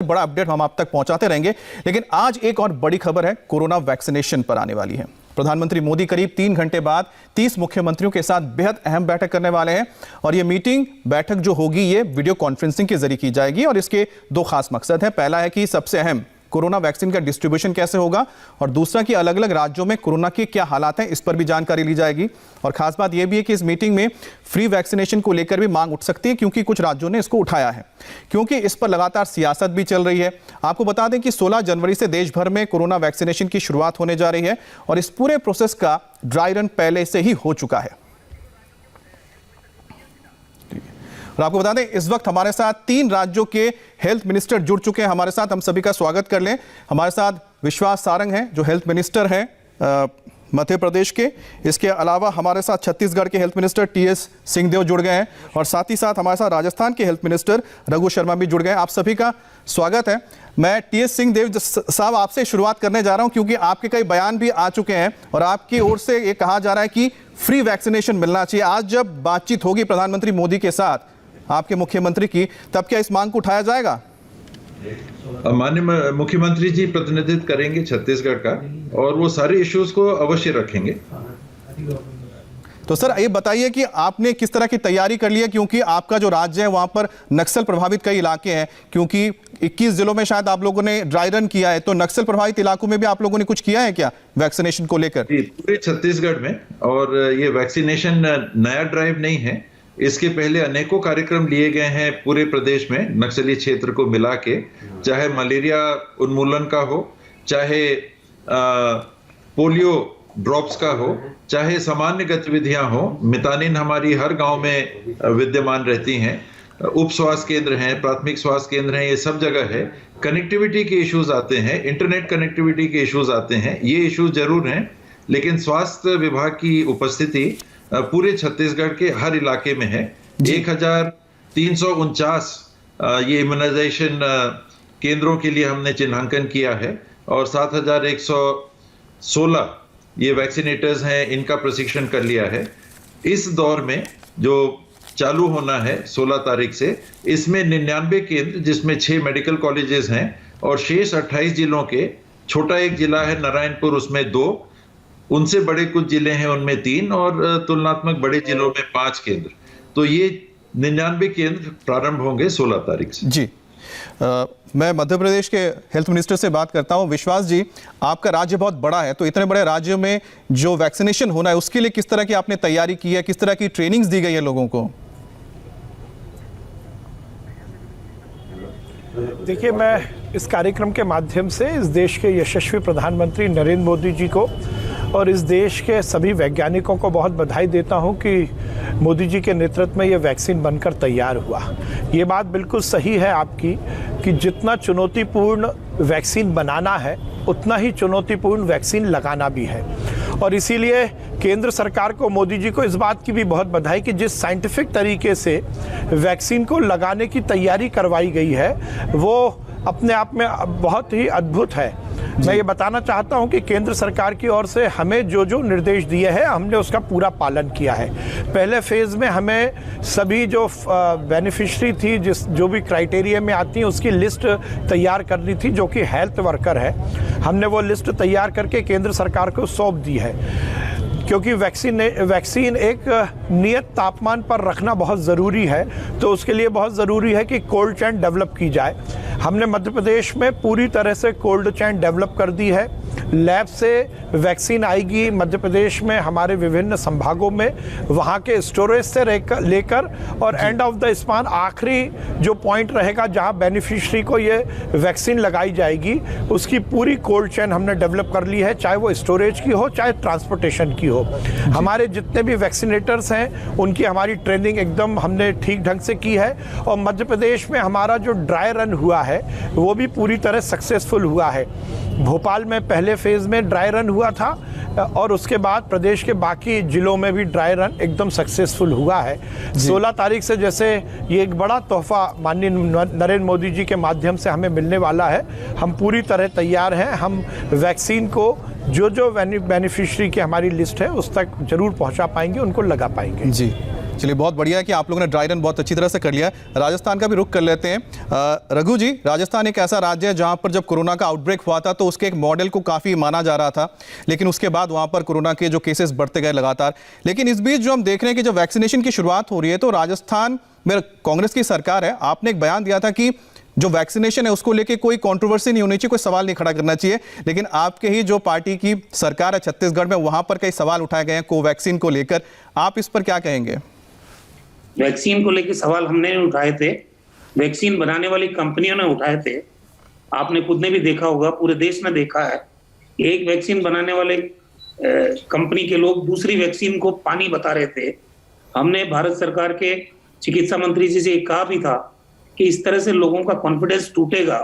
बड़ा अपडेट हम आप तक पहुंचाते रहेंगे, लेकिन आज एक और बड़ी खबर है, कोरोना वैक्सीनेशन पर आने वाली है। प्रधानमंत्री मोदी करीब 3 घंटे बाद 30 मुख्यमंत्रियों के साथ बेहद अहम बैठक करने वाले हैं और ये बैठक जो होगी ये वीडियो कॉन्फ्रेंसिंग के जरिए की जाएगी और इसके 2 खास मकसद हैं। पहला है कि सबसे अहम कोरोना वैक्सीन का डिस्ट्रीब्यूशन कैसे होगा और दूसरा कि अलग अलग राज्यों में कोरोना के क्या हालात हैं, इस पर भी जानकारी ली जाएगी। और खास बात यह भी है कि इस मीटिंग में फ्री वैक्सीनेशन को लेकर भी मांग उठ सकती है, क्योंकि कुछ राज्यों ने इसको उठाया है, क्योंकि इस पर लगातार सियासत भी चल रही है। आपको बता दें कि 16 जनवरी से देश भर में कोरोना वैक्सीनेशन की शुरुआत होने जा रही है और इस पूरे प्रोसेस का ड्राई रन पहले से ही हो चुका है। और आपको बता दें इस वक्त हमारे साथ 3 राज्यों के हेल्थ मिनिस्टर जुड़ चुके हैं हमारे साथ। हम सभी का स्वागत कर लें। हमारे साथ विश्वास सारंग हैं जो हेल्थ मिनिस्टर हैं मध्य प्रदेश के। इसके अलावा हमारे साथ छत्तीसगढ़ के हेल्थ मिनिस्टर टीएस सिंहदेव जुड़ गए हैं और साथ ही साथ हमारे साथ राजस्थान के हेल्थ मिनिस्टर रघु शर्मा भी जुड़ गए हैं। आप सभी का स्वागत है। मैं टीएस सिंहदेव साहब आपसे शुरुआत करने जा रहा हूं, क्योंकि आपके कई बयान भी आ चुके हैं और आपकी ओर से ये कहा जा रहा है कि फ्री वैक्सीनेशन मिलना चाहिए। आज जब बातचीत होगी प्रधानमंत्री मोदी के साथ आपके मुख्यमंत्री की, तब क्या इस मांग को उठाया जाएगा? माननीय मुख्यमंत्री जी प्रतिनिधित्व करेंगे छत्तीसगढ़ का और वो सारे इश्यूज को अवश्य रखेंगे। तो सर ये बताइए कि आपने किस तरह की तैयारी कर ली है, क्योंकि आपका जो राज्य है वहां पर नक्सल प्रभावित कई इलाके हैं, क्योंकि 21 जिलों में शायद आप लोगों ने ड्राई रन किया है, तो नक्सल प्रभावित इलाकों में भी आप लोगों ने कुछ किया है क्या वैक्सीनेशन को लेकर? पूरे छत्तीसगढ़ में, और ये वैक्सीनेशन नया ड्राइव नहीं है, इसके पहले अनेकों कार्यक्रम लिए गए हैं पूरे प्रदेश में नक्सली क्षेत्र को मिला के, चाहे मलेरिया उन्मूलन का हो, चाहे पोलियो ड्रॉप्स का हो, चाहे सामान्य गतिविधियां हो। मितानिन हमारी हर गांव में विद्यमान रहती हैं, उप स्वास्थ्य केंद्र हैं, प्राथमिक स्वास्थ्य केंद्र हैं, ये सब जगह है। कनेक्टिविटी के इश्यूज आते हैं, इंटरनेट कनेक्टिविटी के इश्यूज आते हैं, ये इश्यूज जरूर हैं, लेकिन स्वास्थ्य विभाग की उपस्थिति पूरे छत्तीसगढ़ के हर इलाके में है। 1349 ये इम्यूनाइजेशन केंद्रों के लिए हमने चिन्हांकन किया है और 7116 ये वैक्सीनेटर्स हैं, इनका प्रशिक्षण कर लिया है। इस दौर में जो चालू होना है 16 तारीख से, इसमें 99 केंद्र, जिसमें 6 मेडिकल कॉलेजेस हैं और शेष 28 जिलों के, छोटा एक जिला है नारायणपुर, उसमें 2, उनसे बड़े कुछ जिले हैं उनमें 3 और तुलनात्मक बड़े जिलों में 5 केंद्र। तो ये 99 केंद्र प्रारंभ होंगे 16 तारीख से। जी मैं मध्य प्रदेश के हेल्थ मिनिस्टर से बात करता हूं। विश्वास जी, आपका राज्य बहुत बड़ा है, तो इतने बड़े राज्य में जो वैक्सीनेशन होना है उसके लिए किस तरह की आपने तैयारी की है, किस तरह की ट्रेनिंग्स दी गई है लोगों को? देखिए, मैं इस कार्यक्रम के माध्यम से इस देश के यशस्वी प्रधानमंत्री नरेंद्र मोदी जी को और इस देश के सभी वैज्ञानिकों को बहुत बधाई देता हूं कि मोदी जी के नेतृत्व में ये वैक्सीन बनकर तैयार हुआ। ये बात बिल्कुल सही है आपकी कि जितना चुनौतीपूर्ण वैक्सीन बनाना है उतना ही चुनौतीपूर्ण वैक्सीन लगाना भी है, और इसीलिए केंद्र सरकार को, मोदी जी को इस बात की भी बहुत बधाई कि जिस साइंटिफिक तरीके से वैक्सीन को लगाने की तैयारी करवाई गई है वो अपने आप में बहुत ही अद्भुत है। मैं ये बताना चाहता हूं कि केंद्र सरकार की ओर से हमें जो जो निर्देश दिए हैं हमने उसका पूरा पालन किया है। पहले फेज़ में हमें सभी जो बेनिफिशरी थी, जो भी क्राइटेरिया में आती हैं, उसकी लिस्ट तैयार करनी थी, जो कि हेल्थ वर्कर है। हमने वो लिस्ट तैयार करके केंद्र सरकार को सौंप दी है, क्योंकि वैक्सीन एक नियत तापमान पर रखना बहुत ज़रूरी है, तो उसके लिए बहुत ज़रूरी है कि कोल्ड चेन डेवलप की जाए। हमने मध्य प्रदेश में पूरी तरह से कोल्ड चेन डेवलप कर दी है। लैब से वैक्सीन आएगी मध्य प्रदेश में, हमारे विभिन्न संभागों में, वहाँ के स्टोरेज से लेकर और एंड ऑफ द स्पान आखिरी जो पॉइंट रहेगा जहाँ बेनिफिशरी को ये वैक्सीन लगाई जाएगी, उसकी पूरी कोल्ड चेन हमने डेवलप कर ली है, चाहे वो स्टोरेज की हो चाहे ट्रांसपोर्टेशन की हो। हमारे जितने भी वैक्सीनेटर्स हैं उनकी हमारी ट्रेनिंग एकदम हमने ठीक ढंग से की है, और मध्य प्रदेश में हमारा जो ड्राई रन हुआ है वो भी पूरी तरह सक्सेसफुल हुआ है। भोपाल में पहले फेज़ में ड्राई रन हुआ था और उसके बाद प्रदेश के बाकी जिलों में भी ड्राई रन एकदम सक्सेसफुल हुआ है। 16 तारीख से जैसे ये एक बड़ा तोहफा माननीय नरेंद्र मोदी जी के माध्यम से हमें मिलने वाला है, हम पूरी तरह तैयार हैं। हम वैक्सीन को जो जो बेनिफिशरी की हमारी लिस्ट है उस तक जरूर पहुंचा पाएंगे, उनको लगा पाएंगे। जी चलिए, बहुत बढ़िया है कि आप लोगों ने ड्राई रन बहुत अच्छी तरह से कर लिया है। राजस्थान का भी रुख कर लेते हैं। रघु जी, राजस्थान एक ऐसा राज्य है जहां पर जब कोरोना का आउटब्रेक हुआ था तो उसके एक मॉडल को काफ़ी माना जा रहा था, लेकिन उसके बाद वहां पर कोरोना के जो केसेस बढ़ते गए लगातार। लेकिन इस बीच जो हम देख रहे हैं कि जब वैक्सीनेशन की शुरुआत हो रही है तो राजस्थान में कांग्रेस की सरकार है, आपने एक बयान दिया था कि जो वैक्सीनेशन है उसको लेके कोई कंट्रोवर्सी नहीं होनी चाहिए, कोई सवाल नहीं खड़ा करना चाहिए। लेकिन आपके ही जो पार्टी की सरकार है छत्तीसगढ़ में, वहां पर कई सवाल उठाए गए हैं कोवैक्सीन को लेकर, आप इस पर क्या कहेंगे? वैक्सीन को लेकर सवाल हमने नहीं उठाए थे, वैक्सीन बनाने वाली कंपनियों ने उठाए थे। आपने खुद ने भी देखा होगा, पूरे देश ने देखा है, एक वैक्सीन बनाने वाले कंपनी के लोग दूसरी वैक्सीन को पानी बता रहे थे। हमने भारत सरकार के चिकित्सा मंत्री जी से कहा भी था कि इस तरह से लोगों का कॉन्फिडेंस टूटेगा।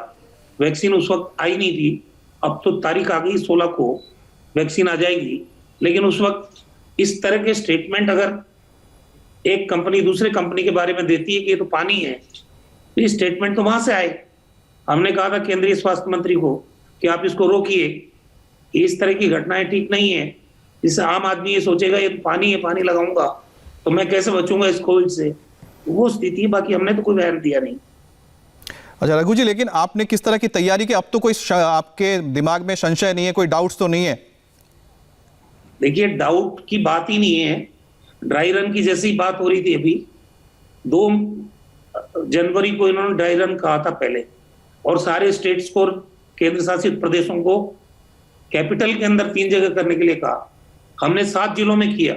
वैक्सीन उस वक्त आई नहीं थी, अब तो तारीख आ गई 16 को वैक्सीन आ जाएगी, लेकिन उस वक्त इस तरह के स्टेटमेंट अगर एक कंपनी दूसरे कंपनी के बारे में देती है कि ये तो पानी है, तो ये स्टेटमेंट तो वहां से आए। हमने कहा था केंद्रीय स्वास्थ्य मंत्री को कि आप इसको रोकिए, इस तरह की घटनाएं ठीक नहीं है। जिससे आम आदमी ये सोचेगा ये पानी है, पानी लगाऊंगा तो मैं कैसे बचूंगा इस कोविड से, वो स्थिति। बाकी हमने तो कोई बयान दिया नहीं। अच्छा रघु जी, लेकिन आपने किस तरह की तैयारी की? अब तो कोई आपके दिमाग में संशय नहीं है, कोई डाउट्स तो नहीं है? देखिए, डाउट की बात ही नहीं है। ड्राई रन की जैसी बात हो रही थी, अभी 2 जनवरी को इन्होंने ड्राई रन कहा था पहले, और सारे स्टेट्स को, केंद्र शासित प्रदेशों को कैपिटल के अंदर 3 जगह करने के लिए कहा। हमने 7 जिलों में किया,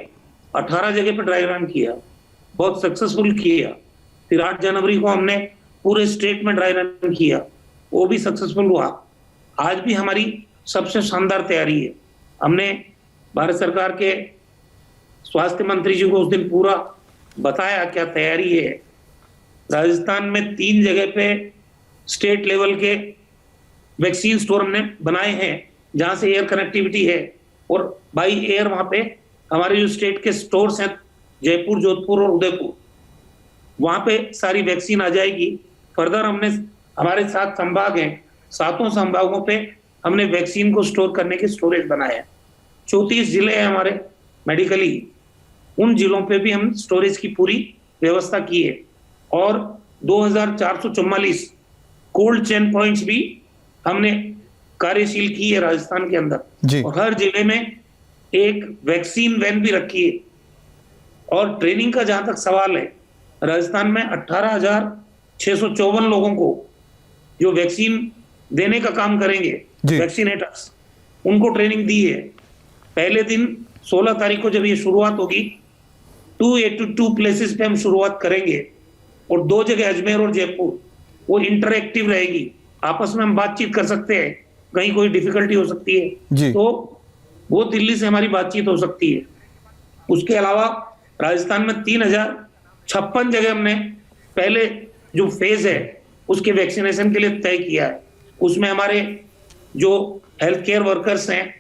18 जगह पर ड्राई रन किया, बहुत सक्सेसफुल किया। फिर 8 जनवरी को हमने पूरे स्टेट में ड्राई रन किया, वो भी सक्सेसफुल हुआ। आज भी हमारी सबसे शानदार तैयारी है। हमने भारत सरकार के स्वास्थ्य मंत्री जी को उस दिन पूरा बताया क्या तैयारी है। राजस्थान में 3 जगह पे स्टेट लेवल के वैक्सीन स्टोर हमने बनाए हैं, जहां से एयर कनेक्टिविटी है, और बाई एयर वहां पे हमारे जो स्टेट के स्टोर्स हैं, जयपुर, जोधपुर और उदयपुर, वहां पे सारी वैक्सीन आ जाएगी। फर्दर हमने, हमारे 7 संभाग हैं, 7 संभागों पे हमने वैक्सीन को स्टोर करने के स्टोरेज बनाए हैं। 34 जिले हैं हमारे मेडिकली, उन जिलों पे भी हम स्टोरेज की पूरी व्यवस्था की है। और 2444 कोल्ड चेन पॉइंट्स भी हमने कार्यशील की है राजस्थान के अंदर, और हर जिले में एक वैक्सीन वैन भी रखी है। और ट्रेनिंग का जहां तक सवाल है, राजस्थान में 18,654 लोगों को जो वैक्सीन देने का काम करेंगे, वैक्सीनेटर्स, उनको ट्रेनिंग दी है। पहले दिन 16 तारीख को जब ये शुरुआत होगी, 282 प्लेसेस पे हम शुरुआत करेंगे, और 2 जगह अजमेर और जयपुर, वो इंटरएक्टिव रहेगी। आपस में हम बातचीत कर सकते हैं, कहीं कोई डिफिकल्टी हो सकती है तो वो दिल्ली से हमारी बातचीत हो सकती है। उसके अलावा राजस्थान में 3056 जगह हमने पहले जो फेज है उसके वैक्सीनेशन के लिए तय किया है। उसमें हमारे जो हेल्थ केयर वर्कर्स हैं,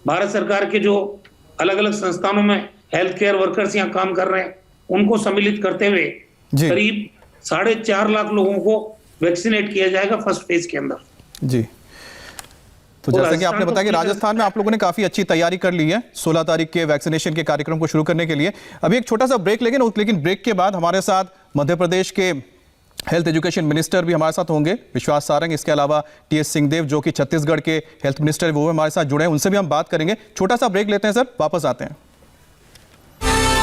भारत सरकार के जो अलग अलग संस्थानों में हेल्थ केयर वर्कर्स यहाँ काम कर रहे हैं, उनको सम्मिलित करते हुए करीब 4.5 लाख लोगों को वैक्सीनेट किया जाएगा फर्स्ट फेज के अंदर। जी, तो जैसा कि आपने बताया कि राजस्थान में आप लोगों ने काफी अच्छी तैयारी कर ली है 16 तारीख के वैक्सीनेशन के कार्यक्रम को शुरू करने के लिए। अभी एक छोटा सा ब्रेक लेंगे, लेकिन ब्रेक के बाद हमारे साथ मध्य प्रदेश के हेल्थ एजुकेशन मिनिस्टर भी हमारे साथ होंगे, विश्वास सारंग। इसके अलावा टी.एस. सिंहदेव जो कि छत्तीसगढ़ के हेल्थ मिनिस्टर, वो हमारे साथ जुड़े हैं, उनसे भी हम बात करेंगे। छोटा सा ब्रेक लेते हैं सर, वापस आते हैं।